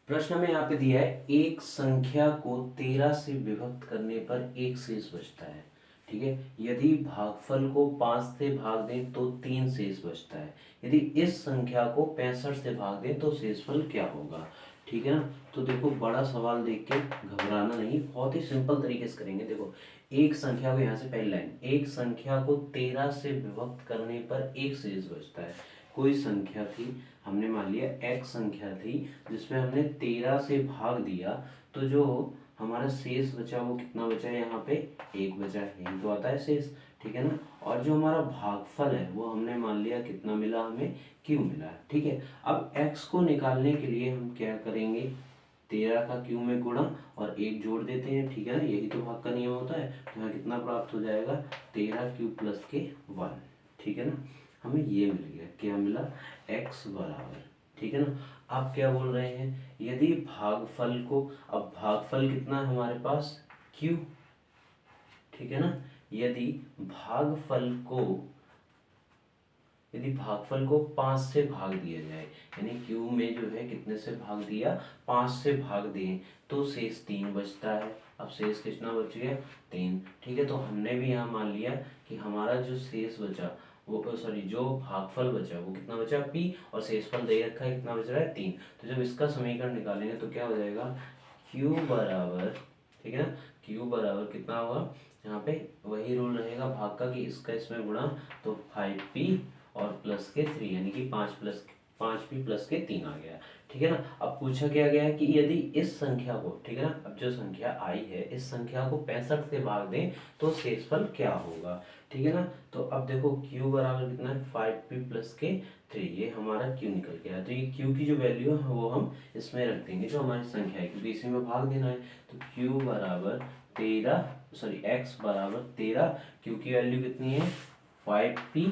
प्रश्न में यहाँ पे दिया है एक संख्या को 13 से विभक्त करने पर एक शेष बचता है। ठीक है, यदि भागफल को 5 से भाग दें तो 3 शेष बचता है। यदि इस संख्या को 65 से भाग दें तो शेषफल क्या होगा। ठीक है ना। तो देखो, बड़ा सवाल देख के घबराना नहीं, बहुत ही सिंपल तरीके से करेंगे। देखो, एक संख्या को, यहाँ से पहली लाइन, एक संख्या को 13 से विभक्त करने पर एक शेष बचता है। कोई संख्या थी, हमने मान लिया x संख्या थी, जिसमें हमने 13 से भाग दिया, तो जो हमारा शेष बचा वो कितना बचा है, यहाँ पे एक बचा है, यही तो आता है शेष। ठीक है ना। और जो हमारा भागफल है वो हमने मान लिया कितना मिला, हमें q मिला। ठीक है, अब x को निकालने के लिए हम क्या करेंगे, 13 का q में गुणा और एक जोड़ देते हैं। ठीक है ना, यही तो भाग का नियम होता है। तो यहाँ कितना प्राप्त हो जाएगा, 13q प्लस के 1। ठीक है ना, हमें ये मिल गया, क्या मिला, x बराबर। ठीक है ना। आप क्या बोल रहे हैं, यदि भागफल को, अब भागफल कितना है हमारे पास, q। ठीक है ना, यदि भागफल को, यदि भागफल को 5 से भाग दिया जाए, यानी q में जो है कितने से भाग दिया, 5 से भाग दें, तो शेष 3 बचता है। अब शेष कितना बच गया, 3। ठीक है, तो हमने भी यहाँ मान लिया कि हमारा जो शेष बचा वो, सॉरी, जो भागफल बचा वो कितना बचा, p, और शेषफल दे रखा है कितना बच रहा है, 3। तो जब इसका समीकरण निकालेंगे तो क्या हो जाएगा, q बराबर, ठीक है ना, q बराबर कितना होगा, यहाँ पे वही रूल रहेगा भाग का कि इसका इसमें गुणा, तो 5p और प्लस के 3, यानी कि 5p प्लस के 3 आ गया। ठीक है ना। अब पूछा क्या गया है कि यदि इस संख्या को, ठीक है ना, अब जो संख्या आई है इस संख्या को 65 से भाग दें तो शेषफल क्या होगा। ठीक है ना। तो अब देखो q बराबर कितना है, 5p प्लस के 3, ये हमारा q निकल गया। तो ये q की जो वैल्यू है वो हम इसमें रख देंगे, जो हमारी संख्या है, क्योंकि इसी में भाग देना है। तो q बराबर 13, सॉरी x बराबर 13, q की वैल्यू कितनी है, 5p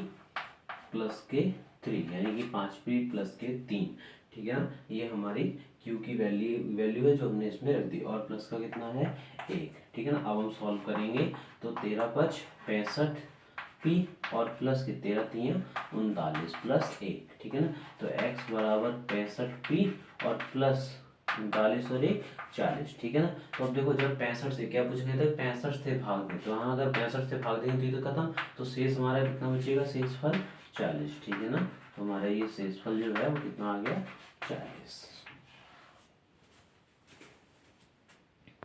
प्लस के 3, यानी कि 5p प्लस के 3। ठीक है ना, ये हमारी q की वैल्यू है जो हमने इसमें रख दी, और प्लस का कितना है, 1। ठीक है ना। अब हम सॉल्व करेंगे तो 13×5 65p और प्लस के 13×3 39 प्लस 1। ठीक है ना। तो x बराबर 65p और प्लस 39 और 1 40। ठीक है ना। तो अब देखो, जब 65 से क्या पूछ गए थे, 65 से भाग दे, तो हाँ अगर 65 से भाग देंगे तो ये तो खत्म, तो शेष हमारा कितना बचेगा, शेषफल 40। ठीक है ना। तो हमारा ये शेषफल जो है वो कितना आ गया, 40।